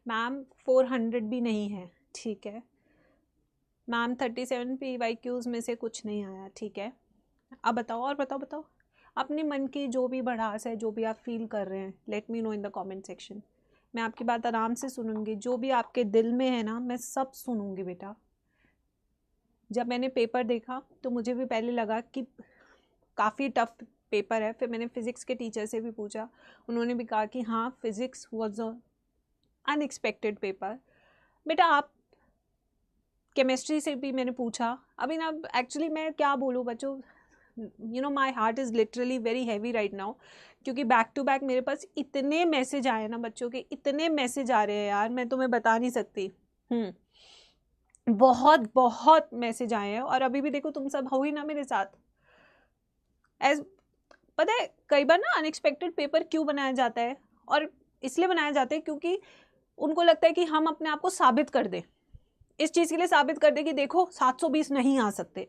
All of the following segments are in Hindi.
मैम 400 भी नहीं है, ठीक है मैम। 37 PYQs में से कुछ नहीं आया, ठीक है। अब बताओ, और बताओ अपने मन की जो भी भड़ास है, जो भी आप फील कर रहे हैं, let me know in the comment section. मैं आपकी बात आराम से सुनूंगी, जो भी आपके दिल में है ना मैं सब सुनूंगी बेटा। जब मैंने पेपर देखा तो मुझे भी पहले लगा कि काफ़ी टफ पेपर है, फिर मैंने फिज़िक्स के टीचर से भी पूछा, उन्होंने भी कहा कि हाँ physics was a unexpected paper. बेटा आप केमिस्ट्री से भी मैंने पूछा। अभी ना एक्चुअली मैं क्या बोलूँ बच्चों, you know my heart is literally very heavy right now, क्योंकि बैक टू बैक मेरे पास इतने मैसेज आए ना बच्चों के, इतने मैसेज आ रहे हैं यार, मैं तुम्हें बता नहीं सकती। बहुत बहुत मैसेज आए हैं, और अभी भी देखो तुम सब हो ही ना मेरे साथ। एज पता है कई बार ना अनएक्सपेक्टेड पेपर क्यों बनाया जाता है, और इसलिए बनाया जाता है क्योंकि उनको लगता है कि हम अपने आप को साबित कर दें, इस चीज़ के लिए साबित कर दें कि देखो 720 नहीं आ सकते।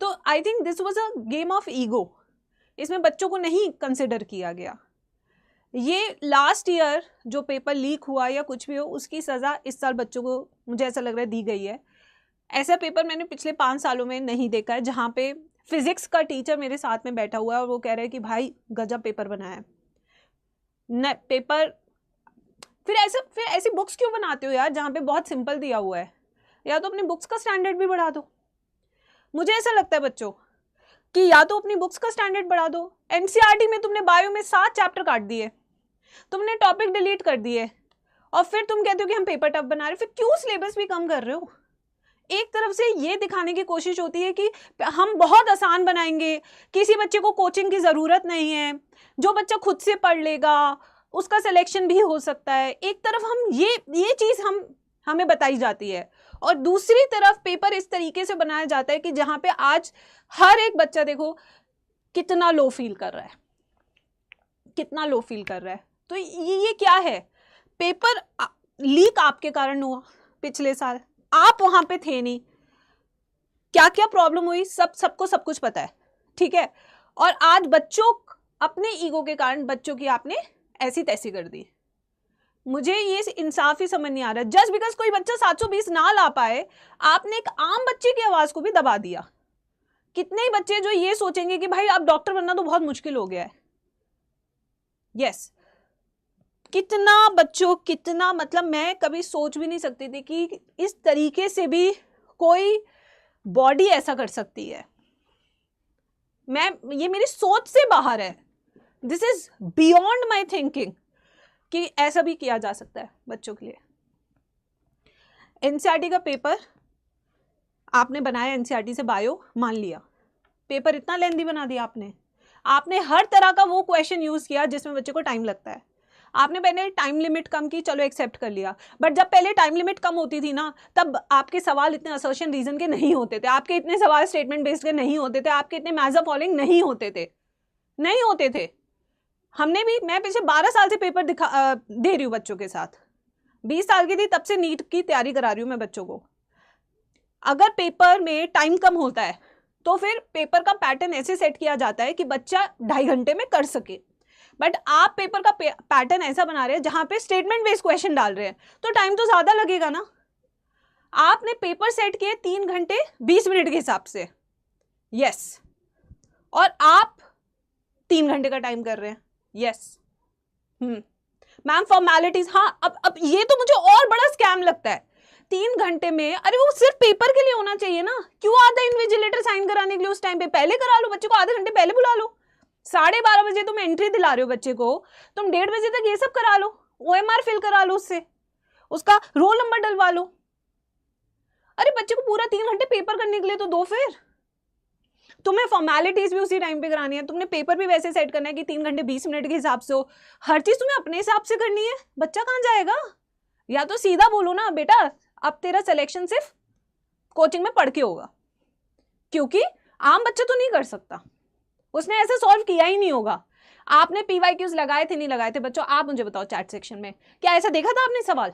तो I think this was a game of ego, इसमें बच्चों को नहीं कंसिडर किया गया। ये लास्ट ईयर जो पेपर लीक हुआ या कुछ भी हो, उसकी सज़ा इस साल बच्चों को मुझे ऐसा लग रहा है दी गई है। ऐसा पेपर मैंने पिछले 5 सालों में नहीं देखा है जहाँ पे फिजिक्स का टीचर मेरे साथ में बैठा हुआ है और वो कह रहा है कि भाई गजब पेपर बनाया है न पेपर। फिर ऐसी बुक्स क्यों बनाते हो यार जहाँ पे बहुत सिंपल दिया हुआ है, या तो अपनी बुक्स का स्टैंडर्ड भी बढ़ा दो। मुझे ऐसा लगता है बच्चों कि या तो अपनी बुक्स का स्टैंडर्ड बढ़ा दो। एनसीईआरटी में तुमने बायो में 7 चैप्टर काट दिए, तुमने टॉपिक डिलीट कर दिए, और फिर तुम कहते हो कि हम पेपर टफ बना रहे हो। फिर क्यों सिलेबस भी कम कर रहे हो? एक तरफ से ये दिखाने की कोशिश होती है कि हम बहुत आसान बनाएंगे, किसी बच्चे को कोचिंग की जरूरत नहीं है, जो बच्चा खुद से पढ़ लेगा उसका सिलेक्शन भी हो सकता है। एक तरफ हम ये चीज हमें बताई जाती है, और दूसरी तरफ पेपर इस तरीके से बनाया जाता है कि जहां पे आज हर एक बच्चा देखो कितना लो फील कर रहा है, कितना लो फील कर रहा है। तो ये क्या है? पेपर लीक आपके कारण हुआ पिछले साल, आप वहां पे थे नहीं, क्या क्या प्रॉब्लम हुई सबको सब कुछ पता है, ठीक है। और आज बच्चों अपने ईगो के कारण बच्चों की आपने ऐसी तैसी कर दी। मुझे ये इंसाफ ही समझ नहीं आ रहा। जस्ट बिकॉज कोई बच्चा 720 ना ला पाए, आपने एक आम बच्चे की आवाज को भी दबा दिया। कितने ही बच्चे जो ये सोचेंगे कि भाई अब डॉक्टर बनना तो बहुत मुश्किल हो गया है। यस कितना बच्चों, कितना मतलब मैं कभी सोच भी नहीं सकती थी कि इस तरीके से भी कोई बॉडी ऐसा कर सकती है। ये मेरी सोच से बाहर है। This is beyond my thinking कि ऐसा भी किया जा सकता है बच्चों के लिए। एनसीईआरटी का पेपर आपने बनाया, एनसीईआरटी से बायो मान लिया, पेपर इतना लेंथी बना दिया आपने हर तरह का वो क्वेश्चन यूज किया जिसमें बच्चे को टाइम लगता है। आपने पहले टाइम लिमिट कम की, चलो एक्सेप्ट कर लिया, बट जब पहले टाइम लिमिट कम होती थी ना, तब आपके सवाल इतने असर्शन रीजन के नहीं होते थे, आपके इतने सवाल स्टेटमेंट बेस्ड के नहीं होते थे, आपके इतने मैजर फॉलोइंग नहीं होते थे। मैं पिछले 12 साल से पेपर दे रही हूँ बच्चों के साथ, 20 साल की थी तब से नीट की तैयारी करा रही हूँ मैं बच्चों को। अगर पेपर में टाइम कम होता है तो फिर पेपर का पैटर्न ऐसे सेट किया जाता है कि बच्चा 2.5 घंटे में कर सके, बट आप पेपर का पैटर्न ऐसा बना रहे हैं जहां पे स्टेटमेंट बेस्ड क्वेश्चन डाल रहे हैं, तो टाइम तो ज्यादा लगेगा ना। आपने पेपर सेट किए 3 घंटे 20 मिनट के हिसाब से, यस, और आप 3 घंटे का टाइम कर रहे हैं, यस। मैम फॉर्मेलिटीज, हाँ अब ये तो मुझे और बड़ा स्कैम लगता है। 3 घंटे में, अरे वो सिर्फ पेपर के लिए होना चाहिए ना, क्यों आता है इन्विजिलेटर साइन कराने के लिए? उस टाइम पे पहले करा लो, बच्चे को आधे घंटे पहले बुला लो। 12:30 बजे तुम एंट्री दिला रहे हो बच्चे को, तुम 1:30 बजे तक ये सब करा लो, OMR फिल करा लो, उससे उसका रोल नंबर डलवा लो। अरे बच्चे को पूरा 3 घंटे पेपर करने के लिए तो दो। फिर तुम्हें फॉर्मेलिटीज भी उसी टाइम पे करानी है, तुमने पेपर भी वैसे सेट करना है कि 3 घंटे 20 मिनट के हिसाब से हो, हर चीज तुम्हें अपने हिसाब से करनी है। बच्चा कहाँ जाएगा? या तो सीधा बोलो ना बेटा अब तेरा सिलेक्शन सिर्फ कोचिंग में पढ़ के होगा, क्योंकि आम बच्चा तो नहीं कर सकता, उसने ऐसा सॉल्व किया ही नहीं होगा। आपने PYQs लगाए थे नहीं लगाए थे बच्चों? आप मुझे बताओ चैट सेक्शन में, क्या ऐसा देखा था आपने सवाल?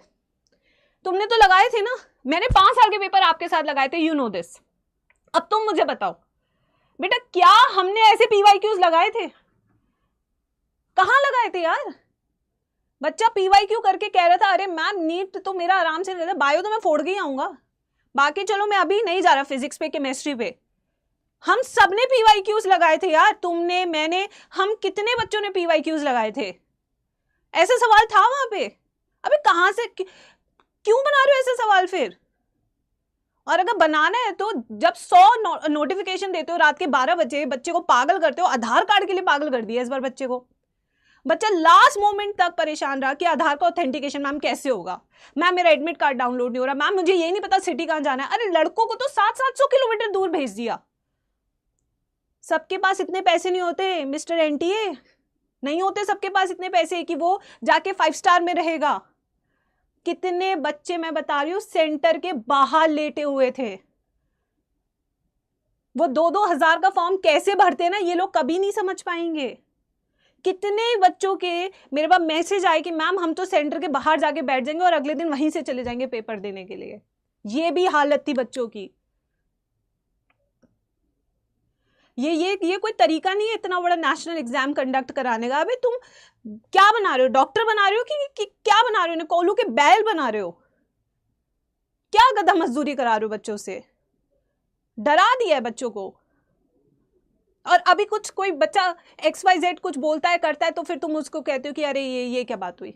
तुमने तो लगाए थे ना, मैंने 5 साल के पेपर आपके साथ लगाए थे, यू नो दिस। अब तुम मुझे बताओ बेटा क्या हमने ऐसे PYQs लगाए थे? कहां लगाए थे यार? बच्चा PYQ करके कह रहा था अरे मैम नीट तो मेरा आराम से रहता, बायो तो मैं फोड़ के ही आऊंगा, बाकी चलो मैं अभी नहीं जा रहा फिजिक्स पे केमिस्ट्री पे। हम सब ने PYQs लगाए थे यार, तुमने, मैंने, हम कितने बच्चों ने PYQs लगाए थे। ऐसा सवाल था वहां पे। अबे कहां से क्यों बना रहे हो ऐसे सवाल फिर? और अगर बनाना है तो जब 100 नोटिफिकेशन देते हो रात के 12 बजे, बच्चे को पागल करते हो, आधार कार्ड के लिए पागल कर दिया इस बार बच्चे को। बच्चा लास्ट मोमेंट तक परेशान रहा कि आधार का ऑथेंटिकेशन मैम कैसे होगा, मैम मेरा एडमिट कार्ड डाउनलोड नहीं हो रहा, मैम मुझे ये नहीं पता सिटी कहां जाना है। अरे लड़कों को तो 700-700 किलोमीटर दूर भेज दिया। सबके पास इतने पैसे नहीं होते मिस्टर NTA, नहीं होते सबके पास इतने पैसे कि वो जाके 5 स्टार में रहेगा। कितने बच्चे मैं बता रही हूं सेंटर के बाहर लेटे हुए थे। वो 2-2 हजार का फॉर्म कैसे भरते हैं ना, ये लोग कभी नहीं समझ पाएंगे। कितने बच्चों के मेरे पास मैसेज आए कि मैम हम तो सेंटर के बाहर जाके बैठ जाएंगे और अगले दिन वहीं से चले जाएंगे पेपर देने के लिए। ये भी हालत थी बच्चों की। ये कोई तरीका नहीं है इतना बड़ा नेशनल एग्जाम कंडक्ट कराने का। अबे तुम क्या बना रहे हो, डॉक्टर बना रहे हो कि क्या बना रहे हो, कोलू के बैल बना रहे हो? क्या गधा मजदूरी करा रहे हो बच्चों से? डरा दिया है बच्चों को। और अभी कुछ कोई बच्चा XYZ कुछ बोलता है करता है तो फिर तुम उसको कहते हो कि अरे ये क्या बात हुई।